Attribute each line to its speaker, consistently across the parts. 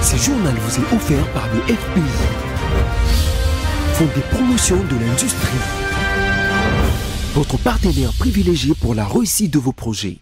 Speaker 1: Ce journal vous est offert par le FPI, Fonds de promotion de l'industrie, votre partenaire privilégié pour la réussite de vos projets.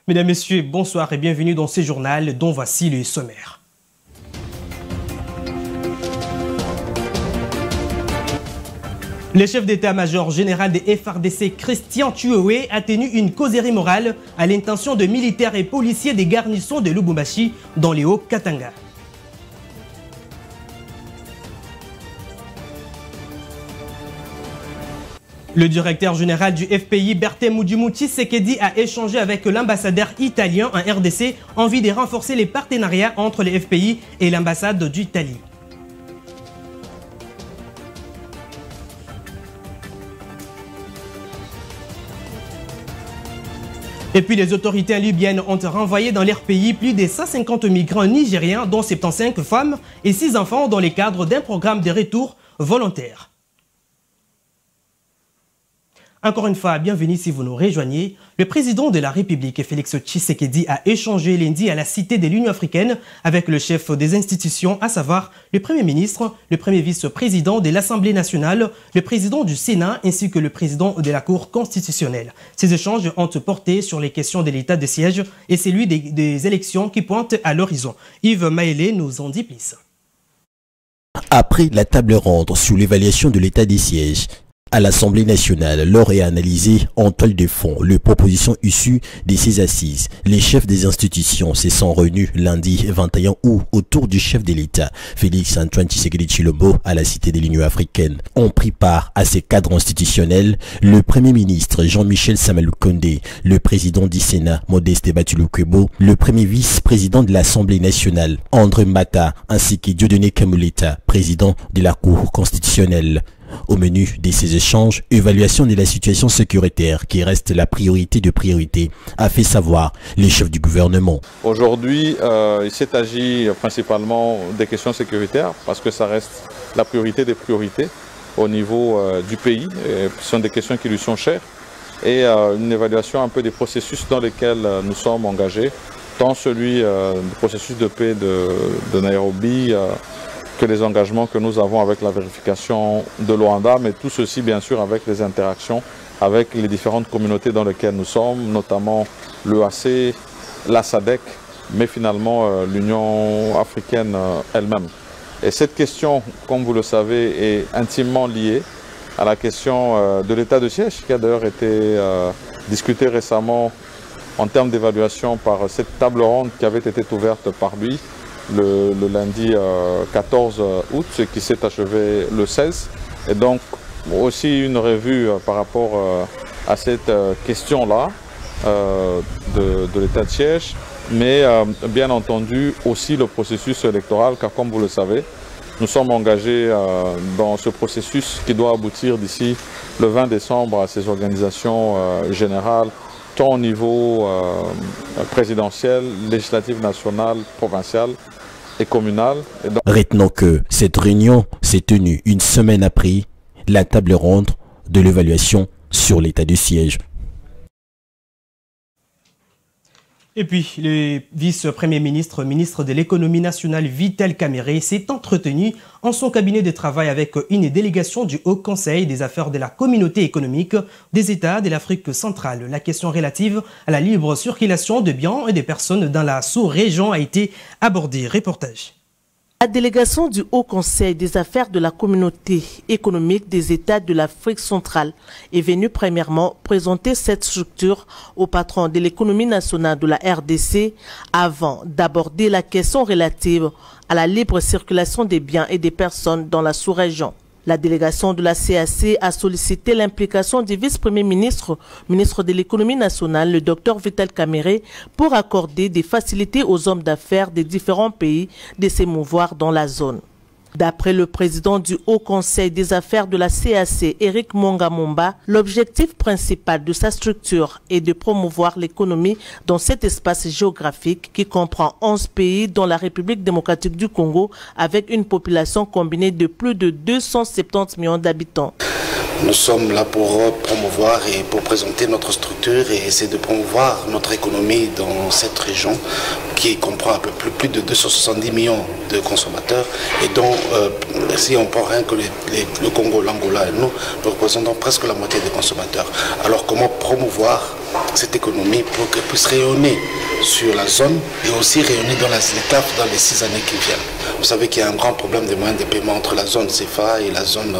Speaker 2: Mesdames, Messieurs, bonsoir et bienvenue dans ce journal dont voici le sommaire. Le chef d'état-major général des FARDC, Christian Tchoué, a tenu une causerie morale à l'intention de militaires et policiers des garnisons de Lubumbashi dans les Hauts-Katanga. Le directeur général du FPI, Berthe-Mudimu Tshisekedi, a échangé avec l'ambassadeur italien en RDC en vue de renforcer les partenariats entre le FPI et l'ambassade d'Italie. Et puis les autorités libyennes ont renvoyé dans leur pays plus de 150 migrants nigériens, dont 75 femmes et 6 enfants dans le cadre d'un programme de retour volontaire. Encore une fois, bienvenue si vous nous rejoignez. Le président de la République, Félix Tshisekedi, a échangé lundi à la Cité de l'Union africaine avec le chef des institutions, à savoir le Premier ministre, le Premier vice-président de l'Assemblée nationale, le président du Sénat ainsi que le président de la Cour constitutionnelle. Ces échanges ont porté sur les questions de l'état de siège et celui des élections qui pointent à l'horizon. Yves Maélé nous en dit plus.
Speaker 3: Après la table ronde sur l'évaluation de l'état des sièges, à l'Assemblée nationale, l'or est analysé en toile de fond les propositions issues de ces assises. Les chefs des institutions se sont réunis lundi 21 août autour du chef de l'État, Félix Antoine Tshisekedi Tshilombo, à la Cité de l'Union africaine. Ont pris part à ces cadres institutionnels le Premier ministre Jean-Michel Samaloukonde, le président du Sénat Modeste Batulukwebo, le Premier vice-président de l'Assemblée nationale André Mata, ainsi que Dieudonné Kamuleta, président de la Cour constitutionnelle. Au menu de ces échanges, évaluation de la situation sécuritaire qui reste la priorité de priorité, a fait savoir les chefs du gouvernement.
Speaker 4: Aujourd'hui, il s'est agi principalement des questions sécuritaires parce que ça reste la priorité des priorités au niveau du pays. Ce sont des questions qui lui sont chères et une évaluation un peu des processus dans lesquels nous sommes engagés, tant celui du processus de paix de Nairobi, que les engagements que nous avons avec la vérification de Luanda, mais tout ceci bien sûr avec les interactions avec les différentes communautés dans lesquelles nous sommes, notamment l'EAC, la SADC, mais finalement l'Union africaine elle-même. Et cette question, comme vous le savez, est intimement liée à la question de l'état de siège, qui a d'ailleurs été discutée récemment en termes d'évaluation par cette table ronde qui avait été ouverte par lui le lundi 14 août, ce qui s'est achevé le 16. Et donc aussi une revue par rapport à cette question-là de l'état de siège, mais bien entendu aussi le processus électoral, car comme vous le savez, nous sommes engagés dans ce processus qui doit aboutir d'ici le 20 décembre à ces organisations générales, tant au niveau présidentiel, législatif national, provincial et communal.
Speaker 3: Retenons que cette réunion s'est tenue une semaine après la table ronde de l'évaluation sur l'état du siège.
Speaker 2: Et puis, le vice-premier ministre, ministre de l'économie nationale, Vital Kamerhe, s'est entretenu en son cabinet de travail avec une délégation du Haut Conseil des affaires de la communauté économique des États de l'Afrique centrale. La question relative à la libre circulation de biens et de personnes dans la sous-région a été abordée. Reportage.
Speaker 5: La délégation du Haut Conseil des affaires de la communauté économique des États de l'Afrique centrale est venue premièrement présenter cette structure au patron de l'économie nationale de la RDC avant d'aborder la question relative à la libre circulation des biens et des personnes dans la sous-région. La délégation de la CAC a sollicité l'implication du vice-premier ministre, ministre de l'économie nationale, le Dr Vital Kamerhe, pour accorder des facilités aux hommes d'affaires des différents pays de s'émouvoir dans la zone. D'après le président du Haut Conseil des affaires de la CAC, Eric Mongamomba, l'objectif principal de sa structure est de promouvoir l'économie dans cet espace géographique qui comprend 11 pays dont la République démocratique du Congo avec une population combinée de plus de 270 millions d'habitants.
Speaker 6: Nous sommes là pour promouvoir et pour présenter notre structure et essayer de promouvoir notre économie dans cette région qui comprend un peu plus de 270 millions de consommateurs et dont, si on prend rien que le Congo, l'Angola et nous représentons presque la moitié des consommateurs. Alors comment promouvoir cette économie pour qu'elle puisse rayonner sur la zone et aussi rayonner dans l'État dans les 6 années qui viennent. Vous savez qu'il y a un grand problème de moyens de paiement entre la zone CFA et la zone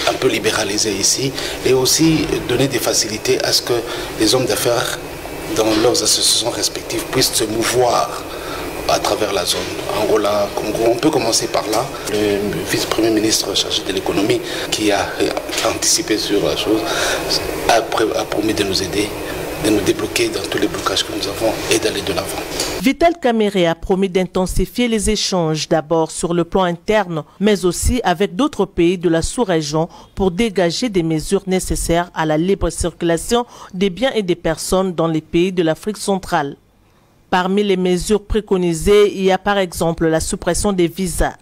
Speaker 6: un peu libéralisée ici, et aussi donner des facilités à ce que les hommes d'affaires dans leurs associations respectives puissent se mouvoir à travers la zone. Angola, Congo, on peut commencer par là. Le vice-premier ministre chargé de l'économie qui a anticipé sur la chose a promis de nous aider, de nous débloquer dans tous les blocages que nous avons et d'aller de l'avant.
Speaker 5: Vital Kamerhe a promis d'intensifier les échanges d'abord sur le plan interne, mais aussi avec d'autres pays de la sous-région pour dégager des mesures nécessaires à la libre circulation des biens et des personnes dans les pays de l'Afrique centrale. Parmi les mesures préconisées, il y a par exemple la suppression des visas.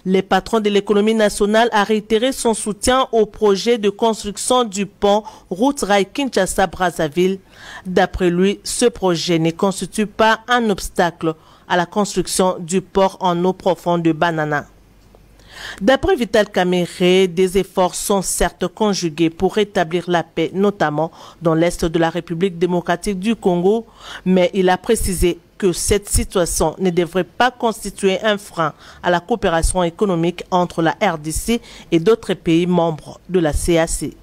Speaker 5: Le patron de l'économie nationale a réitéré son soutien au projet de construction du pont route-rail Kinshasa-Brazzaville. D'après lui, ce projet ne constitue pas un obstacle à la construction du port en eau profonde de Banana. D'après Vital Kamerhe, des efforts sont certes conjugués pour rétablir la paix, notamment dans l'est de la République démocratique du Congo, mais il a précisé que cette situation ne devrait pas constituer un frein à la coopération économique entre la RDC et d'autres pays membres de la CAC.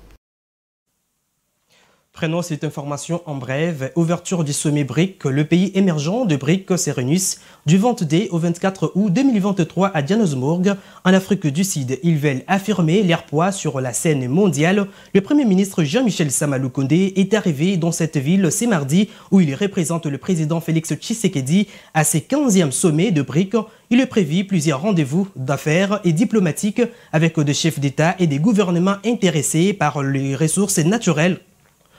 Speaker 2: Prenons cette information en bref. Ouverture du sommet BRIC. Le pays émergent de BRIC se réunissent du 22 au 24 août 2023 à Johannesburg, en Afrique du Sud. Ils veulent affirmer leur poids sur la scène mondiale. Le Premier ministre Jean-Michel Sama Lukonde est arrivé dans cette ville ce mardi où il représente le président Félix Tshisekedi à ses 15e sommets de BRIC. Il est prévu plusieurs rendez-vous d'affaires et diplomatiques avec des chefs d'État et des gouvernements intéressés par les ressources naturelles.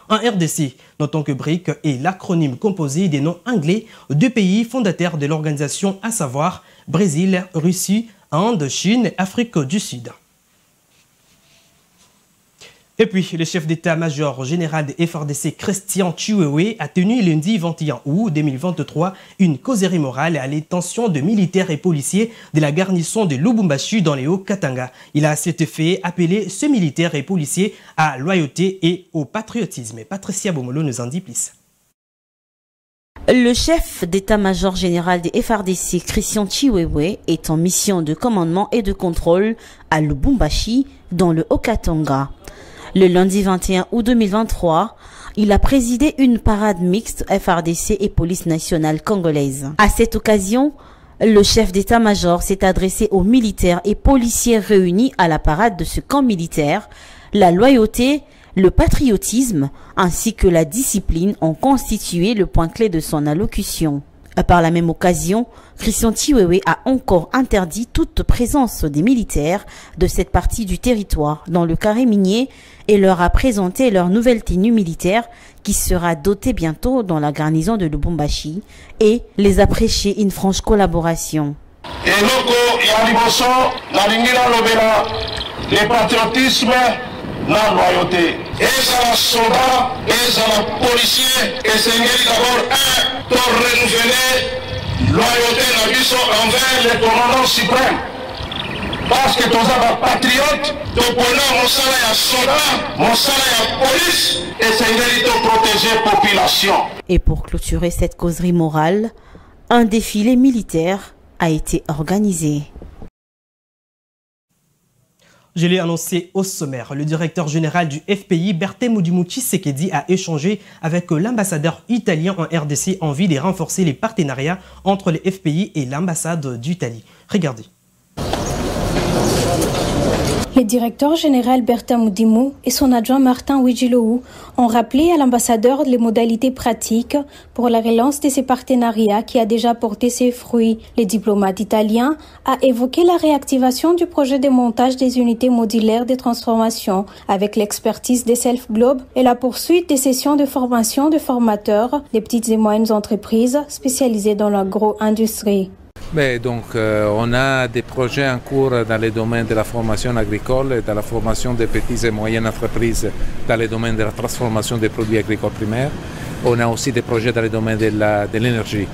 Speaker 2: En RDC, notons que BRIC est l'acronyme composé des noms anglais de pays fondateurs de l'organisation, à savoir Brésil, Russie, Inde, Chine et Afrique du Sud. Et puis, le chef d'état-major général de FARDC, Christian Chiwewe, a tenu lundi 21 août 2023 une causerie morale à l'intention de militaires et policiers de la garnison de Lubumbashi dans les Hauts-Katanga. Il a à cet effet appelé ces militaires et policiers à loyauté et au patriotisme. Patricia Bomolo nous en dit plus.
Speaker 7: Le chef d'état-major général des FARDC, Christian Chiwewe, est en mission de commandement et de contrôle à Lubumbashi dans le Haut-Katanga. Le lundi 21 août 2023, il a présidé une parade mixte FARDC et police nationale congolaise. À cette occasion, le chef d'état-major s'est adressé aux militaires et policiers réunis à la parade de ce camp militaire. La loyauté, le patriotisme ainsi que la discipline ont constitué le point clé de son allocution. Par la même occasion, Christian Chiwewe a encore interdit toute présence des militaires de cette partie du territoire dans le carré minier et leur a présenté leur nouvelle tenue militaire qui sera dotée bientôt dans la garnison de Lubumbashi et les a prêché une franche collaboration.
Speaker 8: Le patriotisme, la loyauté. Et ça, soldat, et ça, policier, et c'est d'abord un pour renouveler loyauté envers le commandant suprême. Parce que tous les patriotes, tout mon salaire à soldat, mon salaire à police, et c'est de protéger la population.
Speaker 7: Et pour clôturer cette causerie morale, un défilé militaire a été organisé.
Speaker 2: Je l'ai annoncé au sommaire. Le directeur général du FPI, Bertemu Tshisekedi, a échangé avec l'ambassadeur italien en RDC en vue de renforcer les partenariats entre le FPI et l'ambassade d'Italie. Regardez.
Speaker 9: Le directeur général Bertha Moudimou et son adjoint Martin Ouidjilou ont rappelé à l'ambassadeur les modalités pratiques pour la relance de ces partenariats qui a déjà porté ses fruits. Le diplomate italien a évoqué la réactivation du projet de montage des unités modulaires de transformation avec l'expertise des Self Globe et la poursuite des sessions de formation de formateurs des petites et moyennes entreprises spécialisées dans l'agro-industrie.
Speaker 10: On a des projets en cours dans les domaines de la formation agricole et de la formation des petites et moyennes entreprises dans les domaines de la transformation des produits agricoles primaires. On a aussi des projets dans les domaines de l'énergie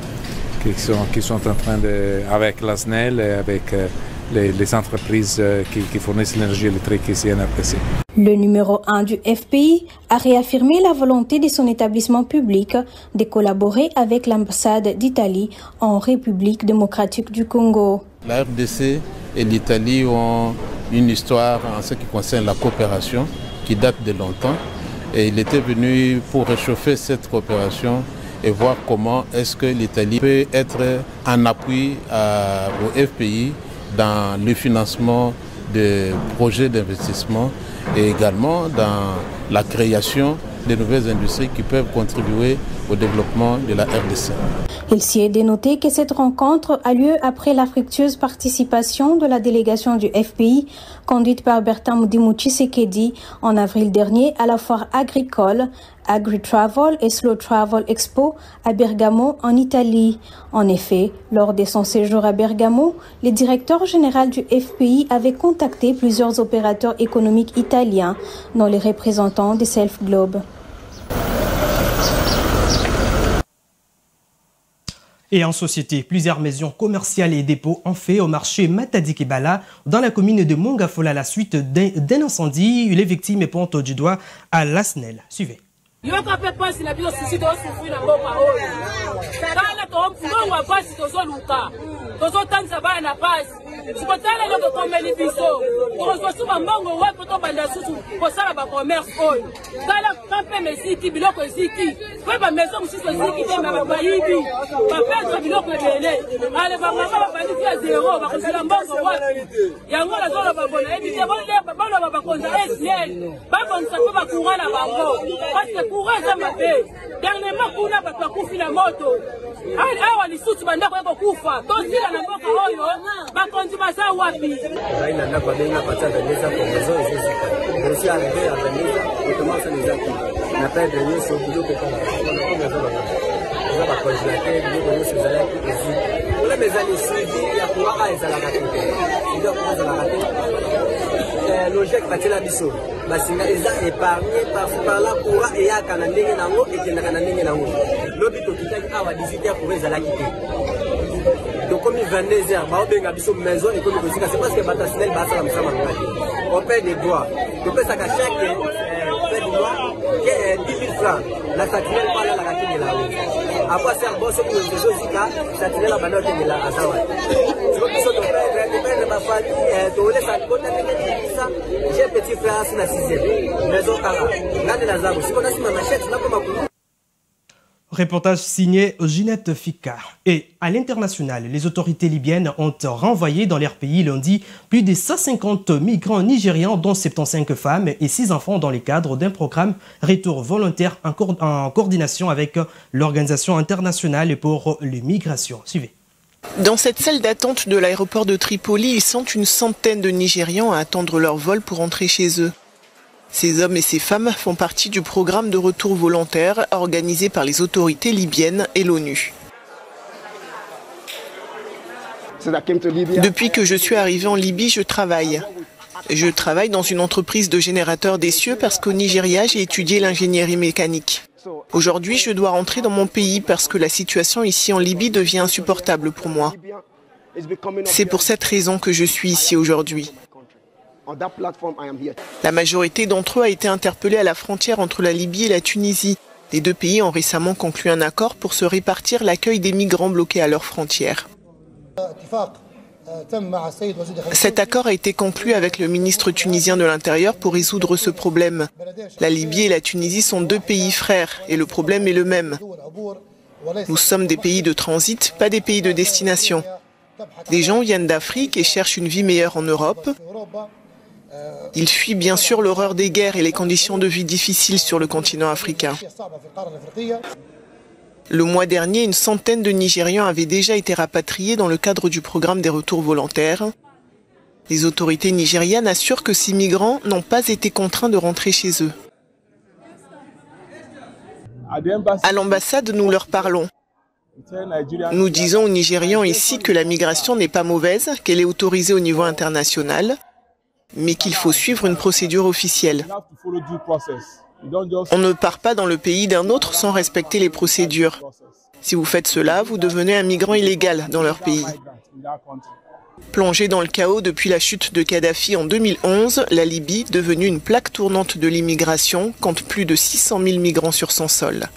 Speaker 10: qui sont en train de, avec la SNEL et avec les entreprises qui fournissent l'énergie électrique ici en RDC.
Speaker 9: Le numéro 1 du FPI a réaffirmé la volonté de son établissement public de collaborer avec l'ambassade d'Italie en République démocratique du Congo.
Speaker 11: La RDC et l'Italie ont une histoire en ce qui concerne la coopération qui date de longtemps. Et il était venu pour réchauffer cette coopération et voir comment est-ce que l'Italie peut être en appui au FPI dans le financement de projets d'investissement et également dans la création de nouvelles industries qui peuvent contribuer au développement de la RDC.
Speaker 9: Il s'y est dénoté que cette rencontre a lieu après la fructueuse participation de la délégation du FPI conduite par Bertha Moudimou Tshisekedi en avril dernier à la foire agricole Agri-Travel et Slow Travel Expo à Bergamo en Italie. En effet, lors de son séjour à Bergamo, le directeur général du FPI avait contacté plusieurs opérateurs économiques italiens, dont les représentants des Self Globe.
Speaker 2: Et en société, plusieurs maisons commerciales et dépôts ont fait au marché Matadi-Kibala dans la commune de Mongafola à la suite d'un incendie. Les victimes pointent du doigt à la SNEL. Suivez.
Speaker 12: sikotala loko komeli biso kozosuma mbongo wapi to banda susu kosala ba commerce oyo tala kampe mesiki biloko eziki pe ba maison mususu eziki te ba bayibi ba perdre biloko ebele ale ba mama ba bali ya zero ba kozila mbongo wapi yango la zolo ba bona ebi te bonne ba ba konza SNEL ba bonsa pe ba kurana bango parce que courage mabe dernièrement kuna ba kufi na moto awa lisusu banda ko kufa to sila na mboka oyo ba konza basa wapi
Speaker 13: aina na ba benga patata leza kwa mazo ezika aussi arrivé à Venise et commence les actes na pas de nous sur biloko kama on va congélater biloko nous ces allées ici pour les années suivies ya kuwa ezala katete ndio kwanza la katete logique patela biso basinga eza épargné par là kuwa et ya kana ndenge nango ekendaka na ndenge nango lobi to kitaki awa 18h pour ezala kité. Donc comme il 22h, maison économique, c'est parce que Batasnel va à la on paie des droits. On paie ça à chaque fait du droit, 10 000 francs. La satinelle pas la ratine de la route. Après c'est un bon ce que nous faisons, satinelle la banane de la Azawa. Je veux que ce soit de ma famille, de laisser ça. J'ai un petit frère sur la 6e. Maison Kara. Là de la Zabo. Si on a si ma machette, c'est là comme un
Speaker 2: Reportage signé Ginette Fika. Et à l'international, les autorités libyennes ont renvoyé dans leur pays lundi plus de 150 migrants nigérians, dont 75 femmes et 6 enfants dans le cadre d'un programme retour volontaire en coordination avec l'Organisation internationale pour les migrations. Suivez.
Speaker 14: Dans cette salle d'attente de l'aéroport de Tripoli, ils sont une centaine de Nigérians à attendre leur vol pour rentrer chez eux. Ces hommes et ces femmes font partie du programme de retour volontaire organisé par les autorités libyennes et l'ONU. Depuis que je suis arrivé en Libye, je travaille. Je travaille dans une entreprise de générateurs d'essieux parce qu'au Nigeria, j'ai étudié l'ingénierie mécanique. Aujourd'hui, je dois rentrer dans mon pays parce que la situation ici en Libye devient insupportable pour moi. C'est pour cette raison que je suis ici aujourd'hui. La majorité d'entre eux a été interpellée à la frontière entre la Libye et la Tunisie. Les deux pays ont récemment conclu un accord pour se répartir l'accueil des migrants bloqués à leurs frontières. Cet accord a été conclu avec le ministre tunisien de l'Intérieur pour résoudre ce problème. La Libye et la Tunisie sont deux pays frères et le problème est le même. Nous sommes des pays de transit, pas des pays de destination. Des gens viennent d'Afrique et cherchent une vie meilleure en Europe. Ils fuient bien sûr l'horreur des guerres et les conditions de vie difficiles sur le continent africain. Le mois dernier, une centaine de Nigérians avaient déjà été rapatriés dans le cadre du programme des retours volontaires. Les autorités nigérianes assurent que ces migrants n'ont pas été contraints de rentrer chez eux. À l'ambassade, nous leur parlons. Nous disons aux Nigérians ici que la migration n'est pas mauvaise, qu'elle est autorisée au niveau international, mais qu'il faut suivre une procédure officielle. On ne part pas dans le pays d'un autre sans respecter les procédures. Si vous faites cela, vous devenez un migrant illégal dans leur pays. Plongée dans le chaos depuis la chute de Kadhafi en 2011, la Libye, devenue une plaque tournante de l'immigration, compte plus de 600 000 migrants sur son sol.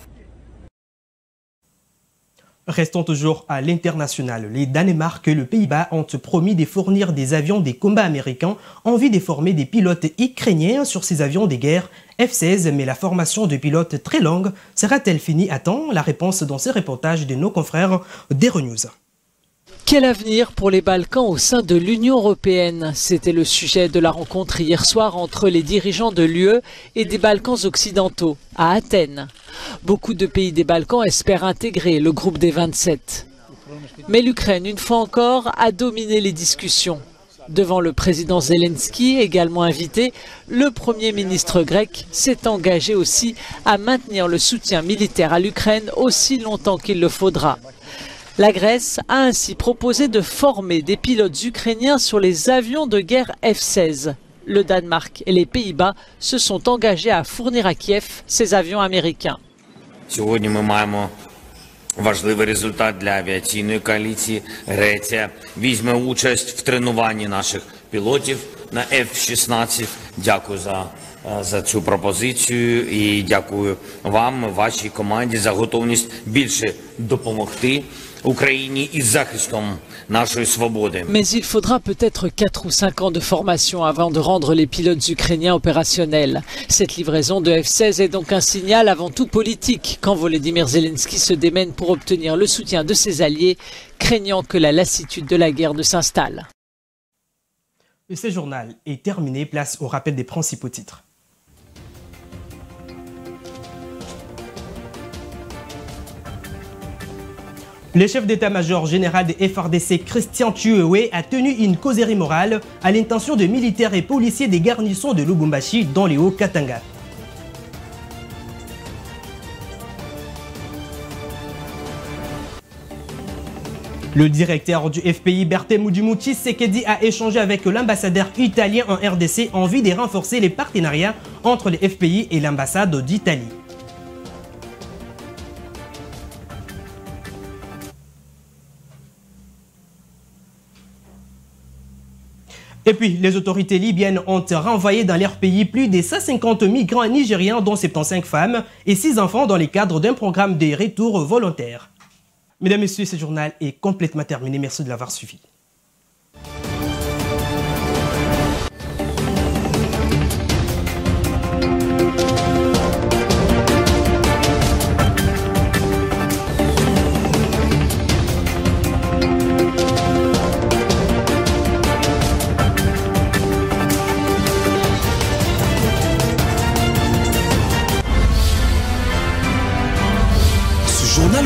Speaker 2: Restons toujours à l'international. Les Danemark et le Pays-Bas ont promis de fournir des avions des combats américains en vue de former des pilotes ukrainiens sur ces avions de guerre F-16. Mais la formation de pilotes très longue sera-t-elle finie à temps? La réponse dans ce reportage de nos confrères d'Euronews.
Speaker 15: Quel avenir pour les Balkans au sein de l'Union européenne? C'était le sujet de la rencontre hier soir entre les dirigeants de l'UE et des Balkans occidentaux, à Athènes. Beaucoup de pays des Balkans espèrent intégrer le groupe des 27. Mais l'Ukraine, une fois encore, a dominé les discussions. Devant le président Zelensky, également invité, le Premier ministre grec s'est engagé aussi à maintenir le soutien militaire à l'Ukraine aussi longtemps qu'il le faudra. La Grèce a ainsi proposé de former des pilotes ukrainiens sur les avions de guerre F-16. Le Danemark et les Pays-Bas se sont engagés à fournir à Kiev ces avions américains.
Speaker 16: Сьогодні ми маємо важливий результат для авіаційної коаліції. Греція візьме участь в тренуванні наших пілотів на F-16. Дякую за цю пропозицію і дякую вам, вашій команді, за готовність більше допомогти Україні із захистом нашої свободи.
Speaker 15: Mais il faudra peut-être 4 ou 5 ans de formation avant de rendre les pilotes ukrainiens opérationnels. Cette livraison de F-16 est donc un signal avant tout politique quand Volodymyr Zelensky se démène pour obtenir le soutien de ses alliés, craignant que la lassitude de la guerre ne s'installe.
Speaker 2: Et ce journal est terminé. Place au rappel des principaux titres. Le chef d'état-major général des FARDC, Christian Chiwewe, a tenu une causerie morale à l'intention de militaires et policiers des garnisons de Lubumbashi dans les Hauts-Katanga. Le directeur du FPI, Bertemu Tshisekedi, a échangé avec l'ambassadeur italien en RDC en vue de renforcer les partenariats entre le FPI et l'ambassade d'Italie. Et puis, les autorités libyennes ont renvoyé dans leur pays plus de 150 migrants nigériens, dont 75 femmes et 6 enfants dans le cadre d'un programme de retour volontaire. Mesdames et messieurs, ce journal est complètement terminé. Merci de l'avoir suivi.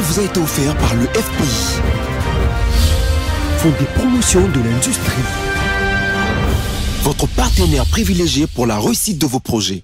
Speaker 1: Vous a été offert par le FPI, Fonds de promotion de l'industrie, votre partenaire privilégié pour la réussite de vos projets.